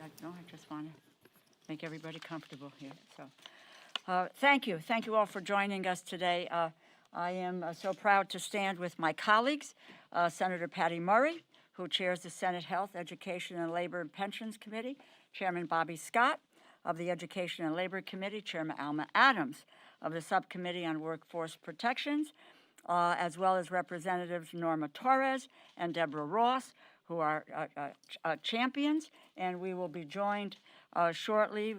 I just want to make everybody comfortable here. So, thank you all for joining us today. I am so proud to stand with my colleagues, Senator Patty Murray, who chairs the Senate Health, Education, and Labor and Pensions Committee, Chairman Bobby Scott of the Education and Labor Committee, Chairman Alma Adams of the Subcommittee on Workforce Protections, as well as Representatives Norma Torres and Deborah Ross, who are champions, and we will be joined shortly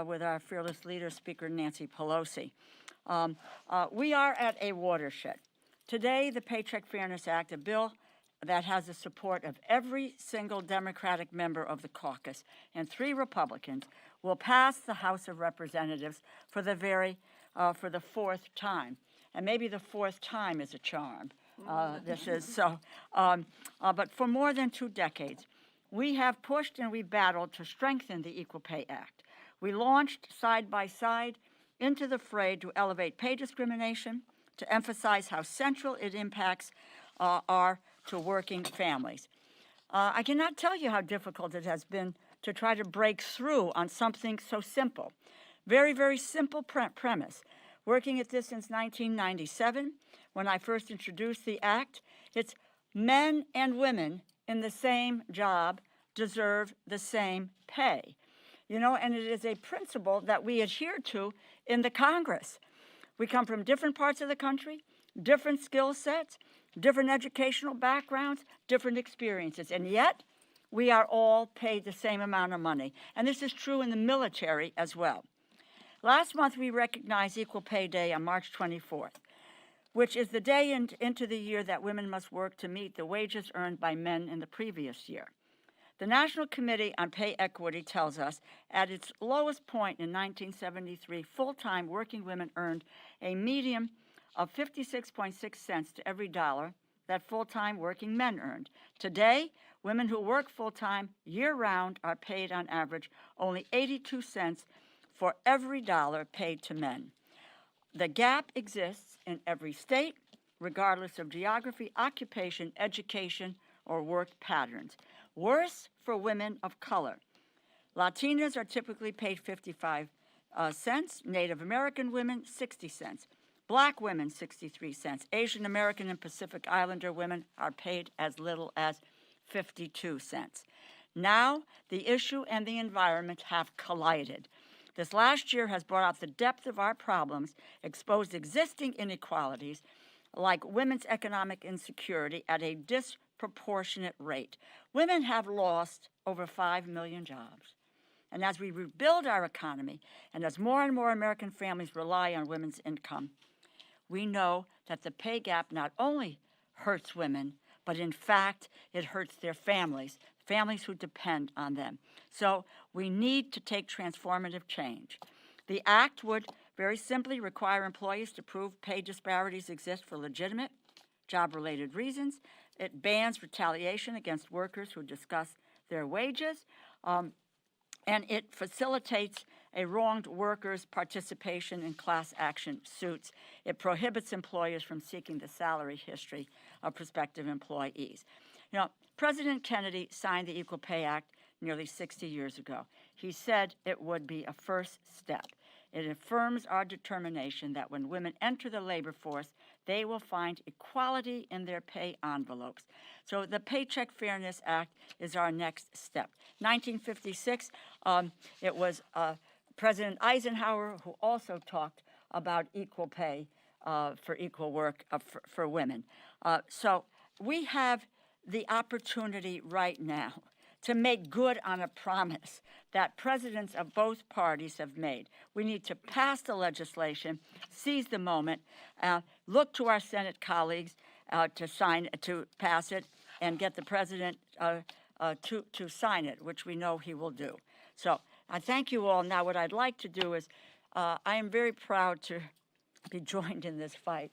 with our fearless leader, Speaker Nancy Pelosi. We are at a watershed. Today, the Paycheck Fairness Act, a bill that has the support of every single Democratic member of the caucus and 3 Republicans, will pass the House of Representatives for the 4th time. And maybe the 4th time is a charm. This is so. But for more than 2 decades, we have pushed and we battled to strengthen the Equal Pay Act. We launched side by side into the fray to elevate pay discrimination, to emphasize how central it impacts are to working families. I cannot tell you how difficult it has been to try to break through on something so simple. Very, very simple premise. Working at this since 1997, when I first introduced the act, it's men and women in the same job deserve the same pay. You know, and it is a principle that we adhere to in the Congress. We come from different parts of the country, different skill sets, different educational backgrounds, different experiences, and yet we are all paid the same amount of money. And this is true in the military as well. Last month, we recognized Equal Pay Day on March 24th, which is the day into the year that women must work to meet the wages earned by men in the previous year. The National Committee on Pay Equity tells us at its lowest point in 1973, full-time working women earned a median of 56.6 cents to every dollar that full-time working men earned. Today, women who work full-time year-round are paid on average only 82 cents for every dollar paid to men. The gap exists in every state, regardless of geography, occupation, education, or work patterns. Worse for women of color. Latinas are typically paid 55 cents, Native American women 60 cents, Black women 63 cents, Asian American and Pacific Islander women are paid as little as 52 cents. Now, the issue and the environment have collided. This last year has brought out the depth of our problems, exposed existing inequalities like women's economic insecurity at a disproportionate rate. Women have lost over 5 million jobs. And as we rebuild our economy, and as more and more American families rely on women's income, we know that the pay gap not only hurts women, but in fact, it hurts their families who depend on them. So we need to take transformative change. The act would very simply require employees to prove pay disparities exist for legitimate, job-related reasons. It bans retaliation against workers who discuss their wages, and it facilitates a wronged worker's participation in class action suits. It prohibits employers from seeking the salary history of prospective employees. You know, President Kennedy signed the Equal Pay Act nearly 60 years ago. He said it would be a first step. It affirms our determination that when women enter the labor force, they will find equality in their pay envelopes. So the Paycheck Fairness Act is our next step. 1956, it was President Eisenhower who also talked about equal pay for equal work for women. So we have the opportunity right now to make good on a promise that presidents of both parties have made. We need to pass the legislation, seize the moment, look to our Senate colleagues to pass it, and get the president to sign it, which we know he will do. So I thank you all. Now what I'd like to do is, I am very proud to be joined in this fight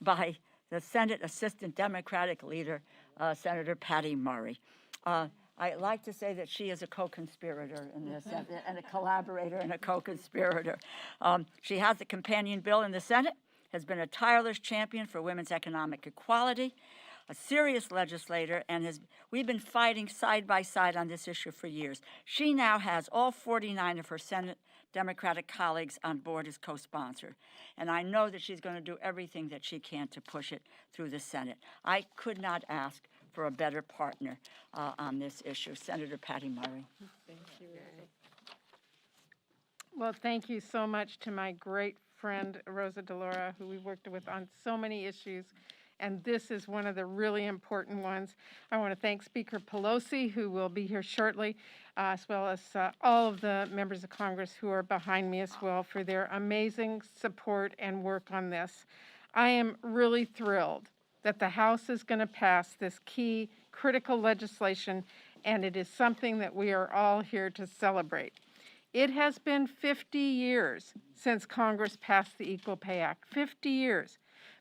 by the Senate Assistant Democratic Leader, Senator Patty Murray. I like to say that she is a co-conspirator in this, and a collaborator and a co-conspirator. She has the companion bill in the Senate, has been a tireless champion for women's economic equality. a serious legislator, and we've been fighting side by side on this issue for years. She now has all 49 of her Senate Democratic colleagues on board as co-sponsor, and I know that she's going to do everything that she can to push it through the Senate. I could not ask for a better partner on this issue. Senator Patty Murray. Thank you. Well, thank you so much to my great friend Rosa DeLauro, who we worked with on so many issues, and this is one of the really important ones. I want to thank Speaker Pelosi, who will be here shortly, as well as all of the members of Congress who are behind me as well for their amazing support and work on this. I am really thrilled that the House is going to pass this key critical legislation, and it is something that we are all here to celebrate. It has been 50 years since Congress passed the Equal Pay Act, 50 years.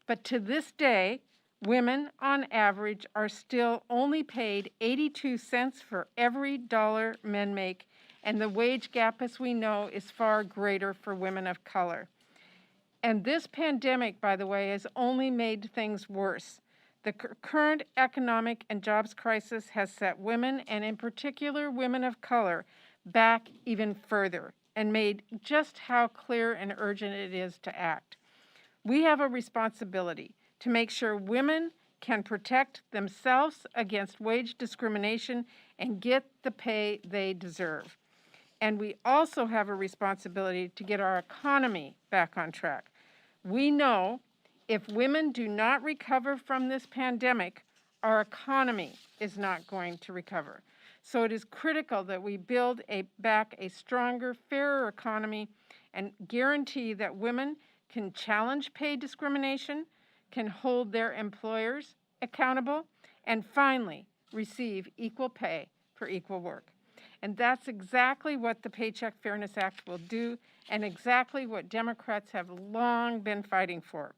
But to this day, women on average are still only paid 82 cents for every dollar men make, and the wage gap, as we know, is far greater for women of color. And this pandemic, by the way, has only made things worse. The current economic and jobs crisis has set women, and in particular women of color, back even further and made just how clear and urgent it is to act. We have a responsibility to make sure women can protect themselves against wage discrimination and get the pay they deserve. And we also have a responsibility to get our economy back on track. We know if women do not recover from this pandemic, our economy is not going to recover. So it is critical that we build back a stronger, fairer economy and guarantee that women can challenge pay discrimination, can hold their employers accountable, and finally receive equal pay for equal work. And that's exactly what the Paycheck Fairness Act will do, and exactly what Democrats have long been fighting for.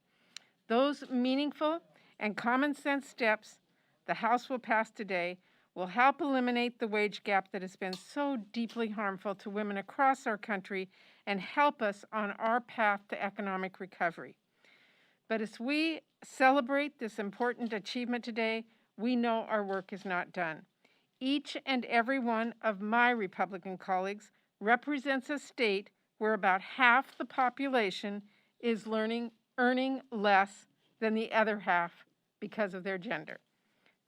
Those meaningful and common sense steps the House will pass today will help eliminate the wage gap that has been so deeply harmful to women across our country and help us on our path to economic recovery. But as we celebrate this important achievement today, we know our work is not done. Each and every one of my Republican colleagues represents a state where about half the population is earning less than the other half because of their gender.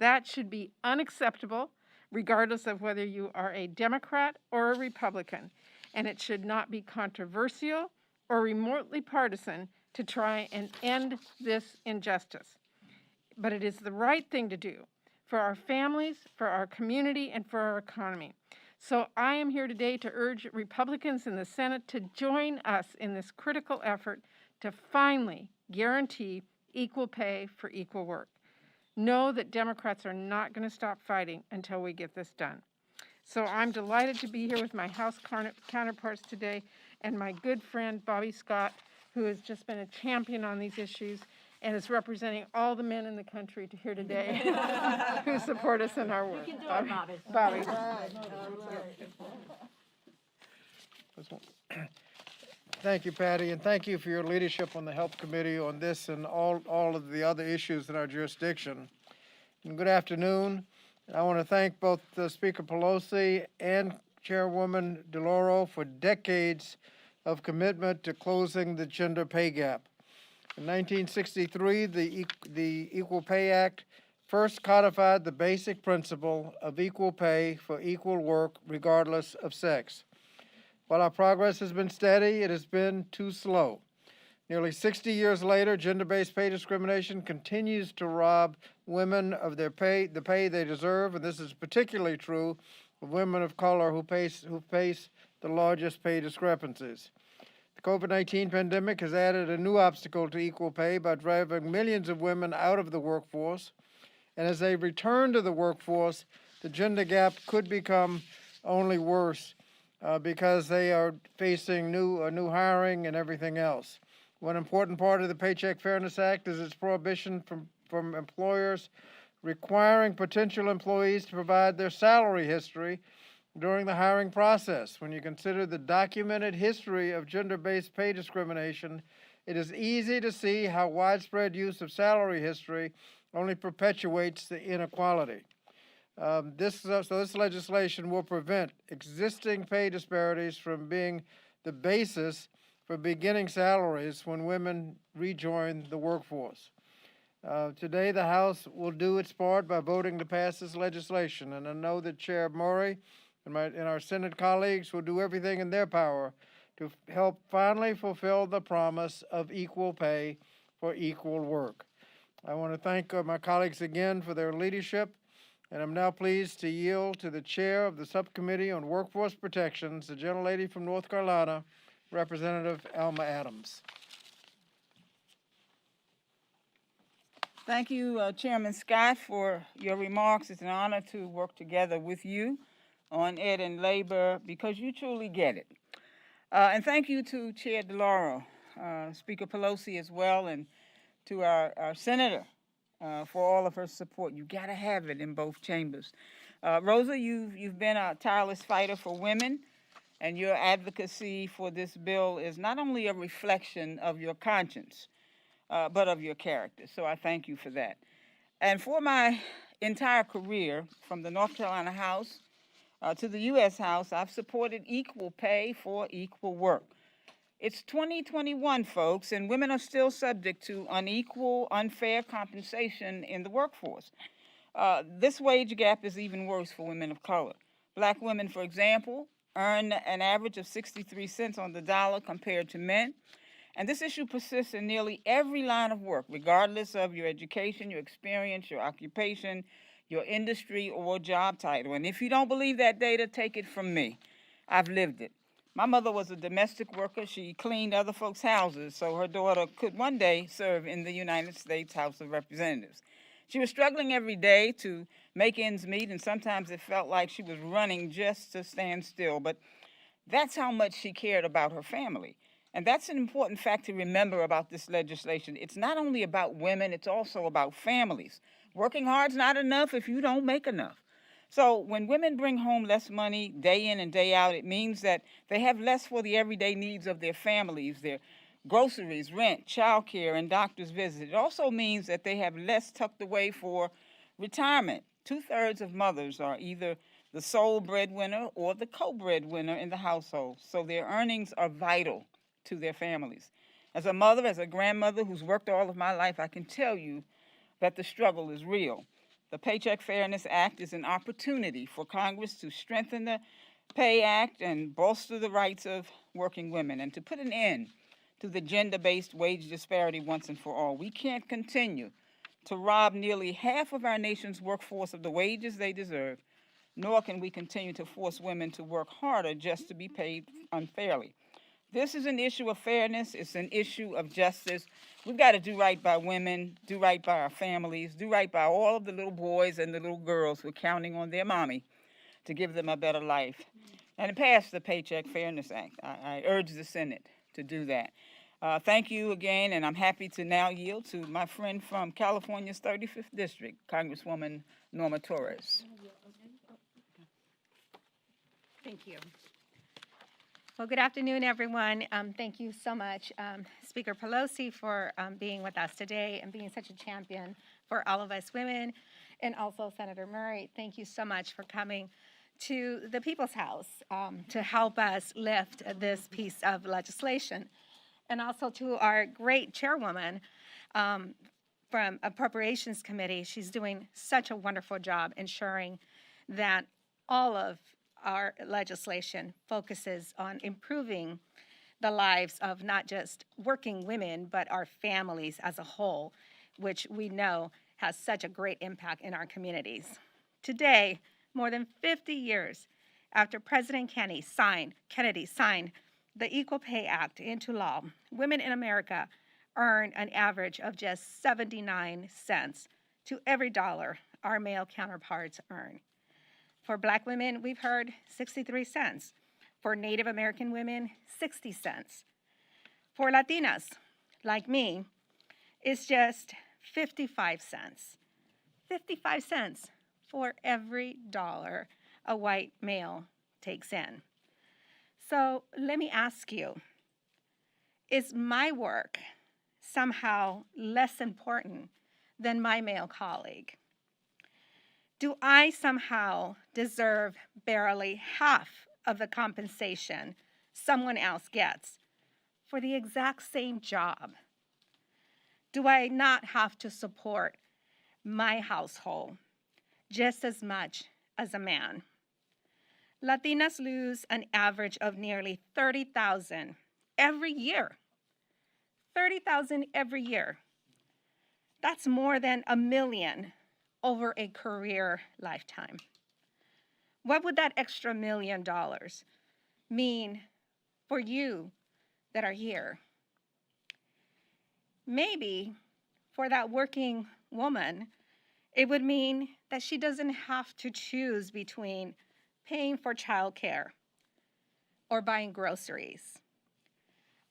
That should be unacceptable, regardless of whether you are a Democrat or a Republican, and it should not be controversial or remotely partisan to try and end this injustice. But it is the right thing to do for our families, for our community, and for our economy. So I am here today to urge Republicans in the Senate to join us in this critical effort to finally guarantee equal pay for equal work. Know that Democrats are not going to stop fighting until we get this done. So I'm delighted to be here with my House counterparts today and my good friend Bobby Scott, who has just been a champion on these issues and is representing all the men in the country to here today who support us in our work. You can do it, Bobby. Bobby. Thank you, Patty, and thank you for your leadership on the Health Committee on this and all of the other issues in our jurisdiction. And good afternoon. I want to thank both Speaker Pelosi and Chairwoman DeLauro for decades of commitment to closing the gender pay gap. In 1963, the Equal Pay Act first codified the basic principle of equal pay for equal work regardless of sex. While our progress has been steady, it has been too slow. Nearly 60 years later, gender-based pay discrimination continues to rob women of the pay they deserve, and this is particularly true of women of color who face the largest pay discrepancies. The COVID-19 pandemic has added a new obstacle to equal pay by driving millions of women out of the workforce, and as they return to the workforce, the gender gap could become only worse because they are facing new hiring and everything else. One important part of the Paycheck Fairness Act is its prohibition from employers requiring potential employees to provide their salary history during the hiring process. When you consider the documented history of gender-based pay discrimination, it is easy to see how widespread use of salary history only perpetuates the inequality. This legislation will prevent existing pay disparities from being the basis for beginning salaries when women rejoin the workforce. Today, the House will do its part by voting to pass this legislation, and I know that Chair Murray and our Senate colleagues will do everything in their power to help finally fulfill the promise of equal pay for equal work. I want to thank my colleagues again for their leadership, and I'm now pleased to yield to the Chair of the Subcommittee on Workforce Protections, the gentlelady from North Carolina, Representative Alma Adams. Thank you, Chairman Scott, for your remarks. It's an honor to work together with you on ed and labor because you truly get it. And thank you to Chair DeLauro, Speaker Pelosi as well, and to our Senator for all of her support. You got to have it in both chambers. Rosa, you've been a tireless fighter for women, and your advocacy for this bill is not only a reflection of your conscience, but of your character. So I thank you for that. And for my entire career, from the North Carolina House to the U.S. House, I've supported equal pay for equal work. It's 2021, folks, and women are still subject to unequal, unfair compensation in the workforce. This wage gap is even worse for women of color. Black women, for example, earn an average of 63 cents on the dollar compared to men. And this issue persists in nearly every line of work, regardless of your education, your experience, your occupation, your industry, or job title. And if you don't believe that data, take it from me. I've lived it. My mother was a domestic worker. She cleaned other folks' houses so her daughter could one day serve in the United States House of Representatives. She was struggling every day to make ends meet, and sometimes it felt like she was running just to stand still. But that's how much she cared about her family. And that's an important fact to remember about this legislation. It's not only about women, it's also about families. Working hard's not enough if you don't make enough. So when women bring home less money day in and day out, it means that they have less for the everyday needs of their families, their groceries, rent, childcare, and doctor's visits. It also means that they have less tucked away for retirement. 2/3 of mothers are either the sole breadwinner or the co-breadwinner in the household, so their earnings are vital to their families. As a mother, as a grandmother who's worked all of my life, I can tell you that the struggle is real. The Paycheck Fairness Act is an opportunity for Congress to strengthen the Pay Act and bolster the rights of working women and to put an end to the gender-based wage disparity once and for all. We can't continue to rob nearly half of our nation's workforce of the wages they deserve, nor can we continue to force women to work harder just to be paid unfairly. This is an issue of fairness. It's an issue of justice. We've got to do right by women, do right by our families, do right by all of the little boys and the little girls who are counting on their mommy to give them a better life. And pass the Paycheck Fairness Act. I urge the Senate to do that. Thank you again, and I'm happy to now yield to my friend from California's 35th District, Congresswoman Norma Torres. Thank you. Well, good afternoon, everyone. Thank you so much, Speaker Pelosi, for being with us today and being such a champion for all of us women. And also Senator Murray, thank you so much for coming to the People's House to help us lift this piece of legislation. And also to our great chairwoman from Appropriations Committee. She's doing such a wonderful job ensuring that all of our legislation focuses on improving the lives of not just working women, but our families as a whole, which we know has such a great impact in our communities. Today, more than 50 years after President Kennedy signed the Equal Pay Act into law, women in America earn an average of just 79 cents to every dollar our male counterparts earn. For Black women, we've heard 63 cents. For Native American women, 60 cents. For Latinas, like me, it's just 55 cents. 55 cents for every dollar a white male takes in. So let me ask you, is my work somehow less important than my male colleague? Do I somehow deserve barely half of the compensation someone else gets for the exact same job? Do I not have to support my household just as much as a man? Latinas lose an average of nearly $30,000 every year. $30,000 every year. That's more than $1 million over a career lifetime. What would that extra $1 million mean for you that are here? Maybe for that working woman, it would mean that she doesn't have to choose between paying for childcare or buying groceries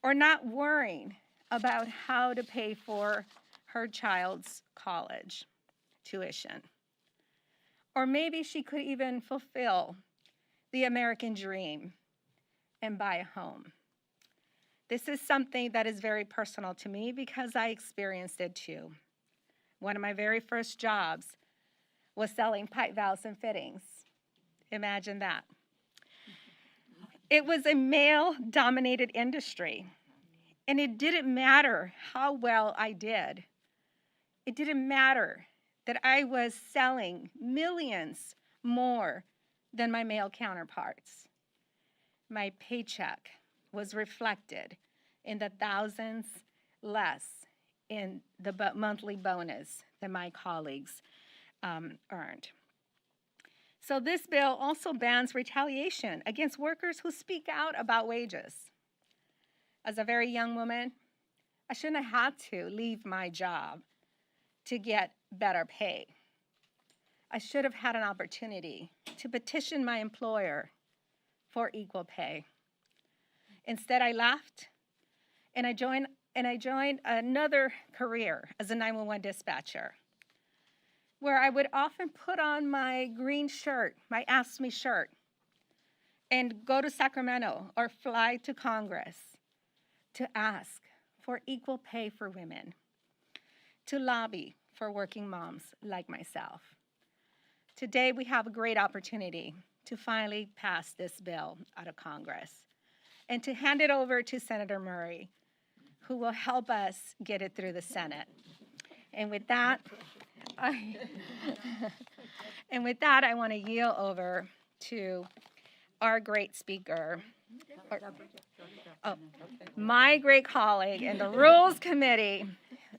or not worrying about how to pay for her child's college tuition. Or maybe she could even fulfill the American dream and buy a home. This is something that is very personal to me because I experienced it too. One of my very first jobs was selling pipe valves and fittings. Imagine that. It was a male-dominated industry, and it didn't matter how well I did. It didn't matter that I was selling millions more than my male counterparts. My paycheck was reflected in the thousands less in the monthly bonus that my colleagues earned. So this bill also bans retaliation against workers who speak out about wages. As a very young woman, I shouldn't have had to leave my job to get better pay. I should have had an opportunity to petition my employer for equal pay. Instead, I left and I joined another career as a 911 dispatcher, where I would often put on my green shirt, my Ask Me shirt, and go to Sacramento or fly to Congress to ask for equal pay for women, to lobby for working moms like myself. Today, we have a great opportunity to finally pass this bill out of Congress and to hand it over to Senator Murray, who will help us get it through the Senate. And with that, I want to yield over to our great speaker, my great colleague in the Rules Committee,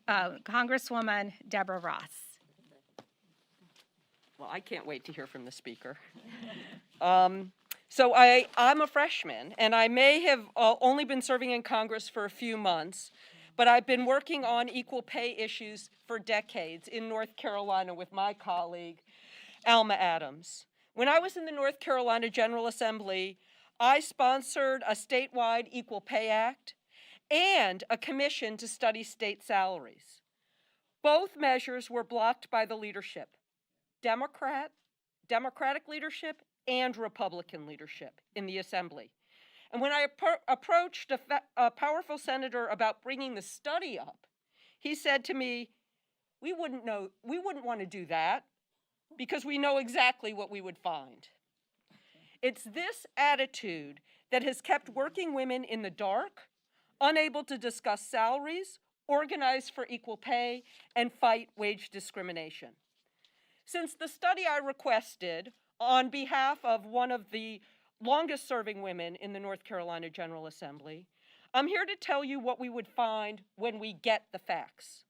Congresswoman Deborah Ross. Well, I can't wait to hear from the speaker. So I'm a freshman, and I may have only been serving in Congress for a few months, but I've been working on equal pay issues for decades in North Carolina with my colleague, Alma Adams. When I was in the North Carolina General Assembly, I sponsored a statewide Equal Pay Act and a commission to study state salaries. Both measures were blocked by the leadership, Democratic leadership and Republican leadership in the Assembly. And when I approached a powerful senator about bringing the study up, he said to me, we wouldn't want to do that because we know exactly what we would find. It's this attitude that has kept working women in the dark, unable to discuss salaries, organize for equal pay, and fight wage discrimination. Since the study I requested on behalf of one of the longest serving women in the North Carolina General Assembly, I'm here to tell you what we would find when we get the facts.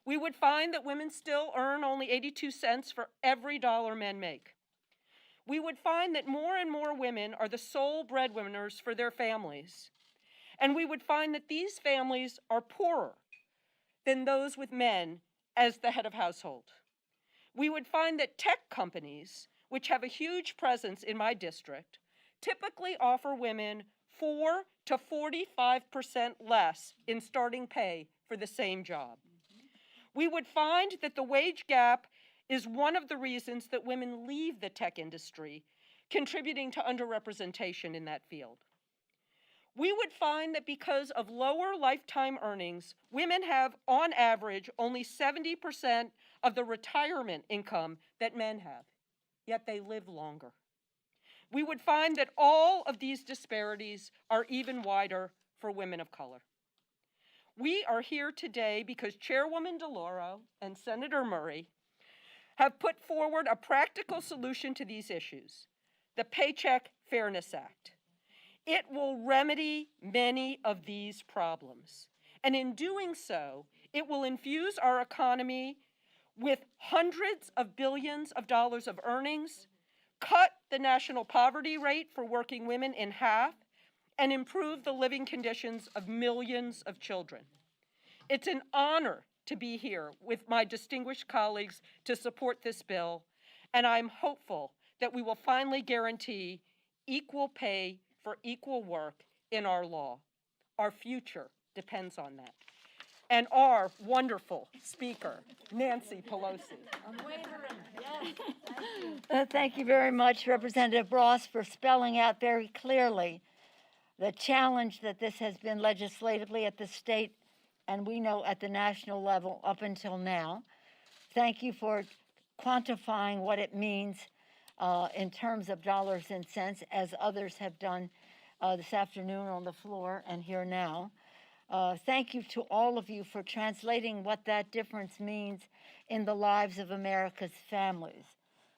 We would find that women still earn only 82 cents for every dollar men make. We would find that more and more women are the sole breadwinners for their families. And we would find that these families are poorer than those with men as the head of household. We would find that tech companies, which have a huge presence in my district, typically offer women 4 to 45% less in starting pay for the same job. We would find that the wage gap is one of the reasons that women leave the tech industry, contributing to underrepresentation in that field. we would find that because of lower lifetime earnings, women have, on average, only 70% of the retirement income that men have, yet they live longer. We would find that all of these disparities are even wider for women of color. We are here today because Chairwoman DeLauro and Senator Murray have put forward a practical solution to these issues, the Paycheck Fairness Act. It will remedy many of these problems. And in doing so, it will infuse our economy with hundreds of billions of dollars of earnings, cut the national poverty rate for working women in half, and improve the living conditions of millions of children. It's an honor to be here with my distinguished colleagues to support this bill, and I'm hopeful that we will finally guarantee equal pay for equal work in our law. Our future depends on that. And our wonderful Speaker, Nancy Pelosi. Thank you very much, Representative Ross, for spelling out very clearly the challenge that this has been legislatively at the state and we know at the national level up until now. Thank you for quantifying what it means in terms of dollars and cents, as others have done this afternoon on the floor and here now. Thank you to all of you for translating what that difference means in the lives of America's families.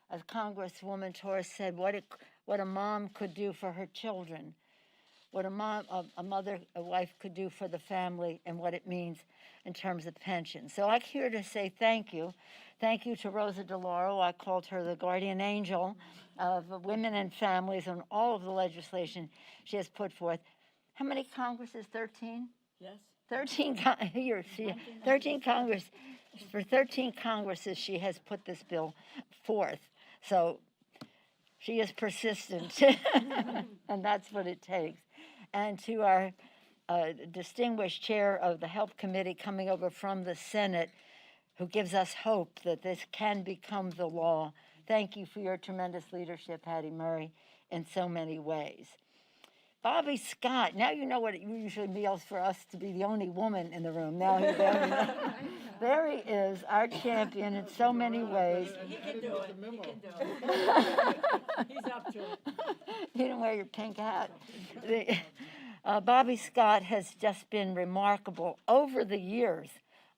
As Congresswoman Torres said, what a mom could do for her children, what a mother, a wife could do for the family, and what it means in terms of pension. So I'm here to say thank you. Thank you to Rosa DeLauro. I called her the guardian angel of women and families on all of the legislation she has put forth. How many Congresses? 13? Yes. 13 Congress. For 13 Congresses, she has put this bill forth. So she is persistent, and that's what it takes. And to our distinguished chair of the Health Committee coming over from the Senate, who gives us hope that this can become the law. Thank you for your tremendous leadership, Patty Murray, in so many ways. Bobby Scott, now you know what it usually means for us to be the only woman in the room. Now he's the only one. There he is, our champion in so many ways. He can do it. He can do it. He's up to it. You didn't wear your pink hat. Bobby Scott has just been remarkable over the years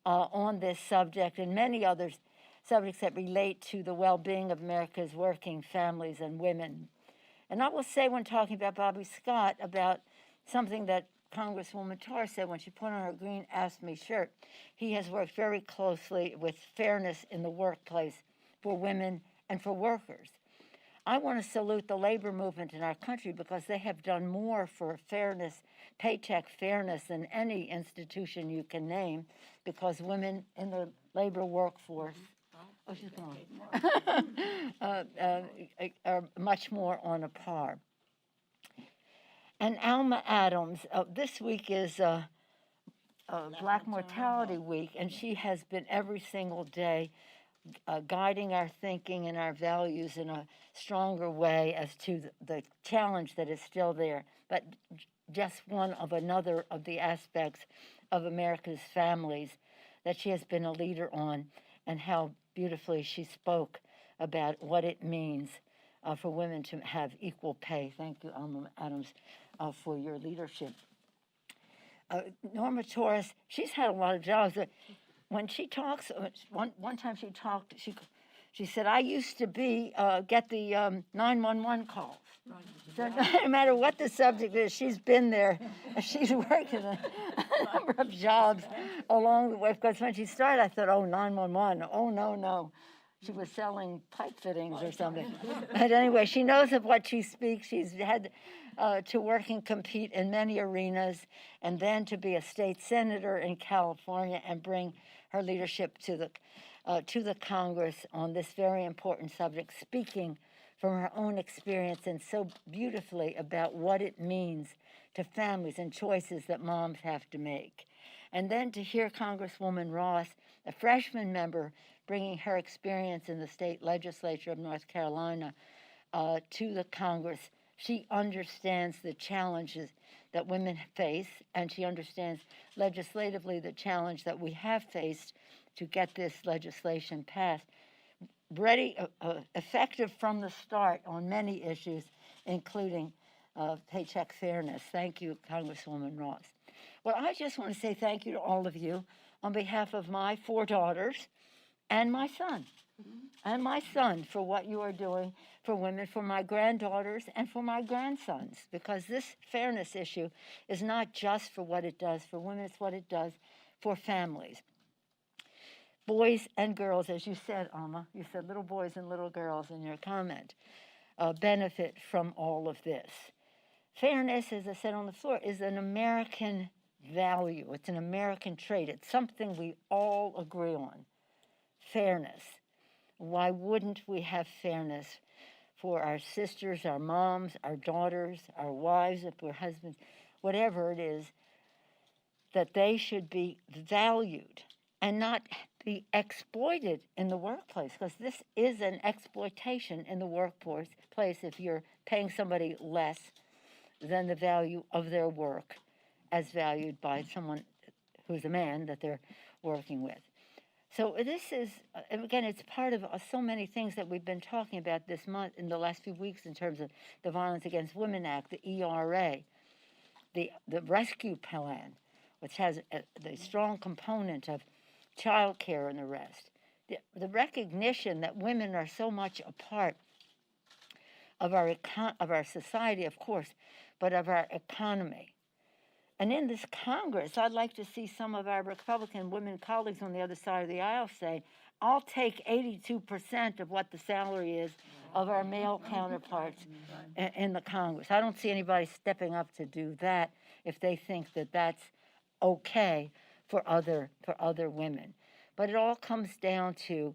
on this subject and many other subjects that relate to the well-being of America's working families and women. And I will say, when talking about Bobby Scott, about something that Congresswoman Torres said when she put on her green Ask Me shirt. He has worked very closely with fairness in the workplace for women and for workers. I want to salute the labor movement in our country because they have done more for fairness, paycheck fairness, than any institution you can name, because women in the labor workforce she's gone. Are much more on a par. And Alma Adams, this week is Black Mortality Week, and she has been every single day guiding our thinking and our values in a stronger way as to the challenge that is still there, but just one of another of the aspects of America's families that she has been a leader on, and how beautifully she spoke about what it means for women to have equal pay. Thank you, Alma Adams, for your leadership. Norma Torres, she's had a lot of jobs. When she talks, one time she talked, she said, I used to get the 911 calls. So no matter what the subject is, she's been there. She's worked in a number of jobs along the way. Because when she started, I thought, oh, 911. Oh, no. She was selling pipe fittings or something. But anyway, she knows of what she speaks. She's had to work and compete in many arenas, and then to be a state senator in California and bring her leadership to the Congress on this very important subject, speaking from her own experience and so beautifully about what it means to families and choices that moms have to make. And then to hear Congresswoman Ross, a freshman member, bringing her experience in the state legislature of North Carolina to the Congress She understands the challenges that women face, and she understands legislatively the challenge that we have faced to get this legislation passed. Ready, effective from the start on many issues, including paycheck fairness. Thank you, Congresswoman Ross. Well, I just want to say thank you to all of you on behalf of my 4 daughters and my son. And my son, for what you are doing for women, for my granddaughters, and for my grandsons, because this fairness issue is not just for what it does for women, it's what it does for families. Boys and girls, as you said, Alma, you said little boys and little girls in your comment, benefit from all of this. Fairness, as I said on the floor, is an American value. It's an American trait. It's something we all agree on. Fairness. Why wouldn't we have fairness for our sisters, our moms, our daughters, our wives, if we're husbands, whatever it is, that they should be valued and not be exploited in the workplace, because this is an exploitation in the workplace if you're paying somebody less than the value of their work as valued by someone who's a man that they're working with. So this is, again, it's part of so many things that we've been talking about this month, in the last few weeks, in terms of the Violence Against Women Act, the ERA, the rescue plan, which has the strong component of child care and the rest. The recognition that women are so much a part of our society, of course, but of our economy. And in this Congress, I'd like to see some of our Republican women colleagues on the other side of the aisle say, I'll take 82% of what the salary is of our male counterparts in the Congress. I don't see anybody stepping up to do that if they think that that's okay for other women. But it all comes down to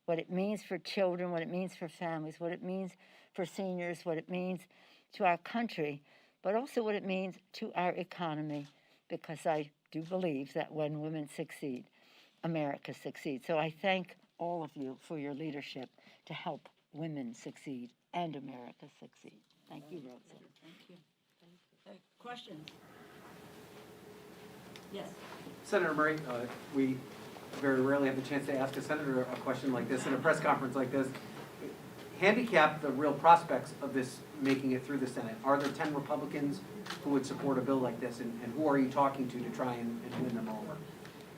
what it means for children, what it means for families, what it means for seniors, what it means to our country, but also what it means to our economy, because I do believe that when women succeed, America succeeds. So I thank all of you for your leadership to help women succeed and America succeed. Thank you, Rosa. Thank you. Questions? Yes. Senator Murray, we very rarely have the chance to ask a senator a question like this in a press conference like this. Handicap the real prospects of this making it through the Senate. Are there 10 Republicans who would support a bill like this, and who are you talking to try and win them over?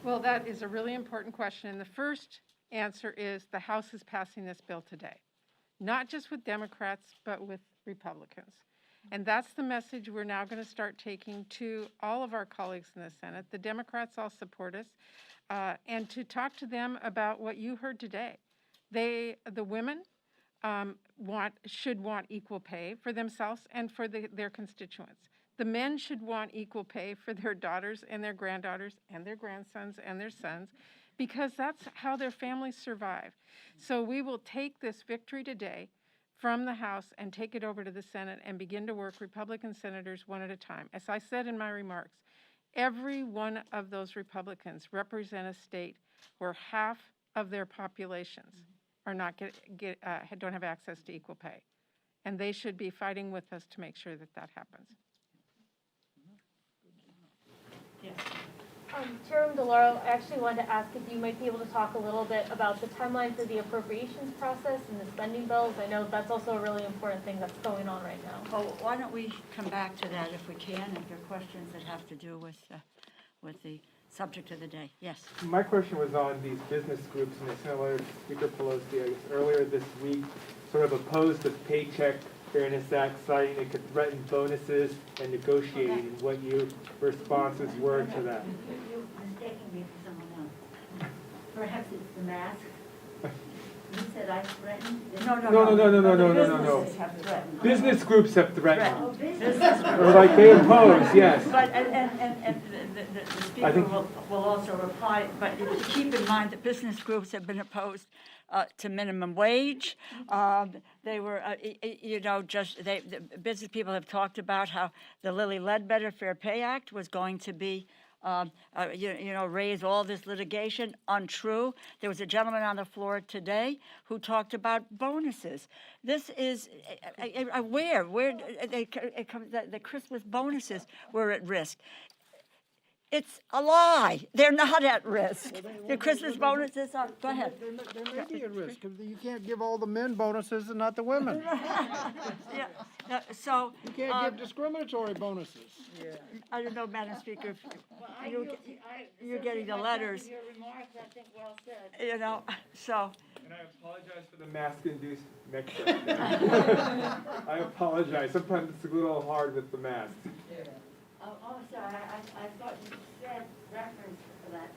Well, that is a really important question. And the first answer is the House is passing this bill today, not just with Democrats, but with Republicans. And that's the message we're now going to start taking to all of our colleagues in the Senate. The Democrats all support us, and to talk to them about what you heard today. The women should want equal pay for themselves and for their constituents. The men should want equal pay for their daughters and their granddaughters and their grandsons and their sons, because that's how their families survive. So we will take this victory today from the House and take it over to the Senate and begin to work Republican senators one at a time. As I said in my remarks, every one of those Republicans represent a state where half of their populations are not don't have access to equal pay, and they should be fighting with us to make sure that that happens. Yes. Chairman DeLauro, I actually wanted to ask if you might be able to talk a little bit about the timeline for the appropriations process and the spending bills. I know that's also a really important thing that's going on right now. Well, why don't we come back to that if we can, if there are questions that have to do with the subject of the day. Yes. My question was on these business groups, and Senator Speaker Pelosi, I guess, earlier this week, sort of opposed the Paycheck Fairness Act, citing it could threaten bonuses and negotiating, and what your responses were to that. You're mistaking me for someone else. Perhaps it's the mask. You said I threatened? No. Businesses have threatened. Business groups have threatened. Business Or like they oppose, yes. But, and the speaker will also reply, but keep in mind that business groups have been opposed to minimum wage. They were, the business people have talked about how the Lilly Ledbetter Fair Pay Act was going to be raise all this litigation. Untrue. There was a gentleman on the floor today who talked about bonuses. This is where the Christmas bonuses were at risk. It's a lie. They're not at risk. The Christmas bonuses are, go ahead. There may be a risk, 'cause you can't give all the men bonuses and not the women. Yeah, so, You can't give discriminatory bonuses. I don't know, Madam Speaker, if you're getting the letters, Your remarks, I think, well said. so. And I apologize for the mask-induced mix-up. I apologize. Sometimes it's a little hard with the mask. Oh, sorry, I thought you said reference to that,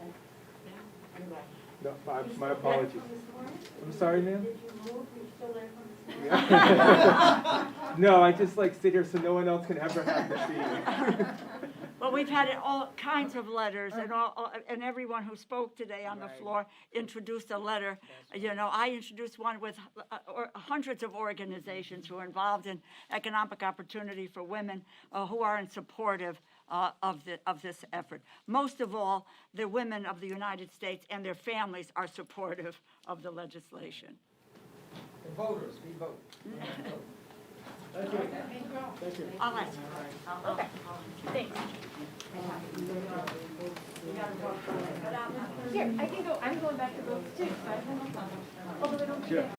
anyway. No, my You still apologies. there from this morning? I'm sorry, ma'am? Did you move, you're still there from this morning? No, I just like sit here so no one else can ever have the seat. Well, we've had all kinds of letters, and everyone who spoke today on the floor introduced a letter. I introduced one with hundreds of organizations who are involved in economic opportunity for women who are in supportive of this effort. Most of all, the women of the United States and their families are supportive of the legislation. The voters, we vote. Thank you. Thank you. I'll ask. Okay, thanks. Here, I can go, I'm going back to votes too, so I have no problem. Although I don't think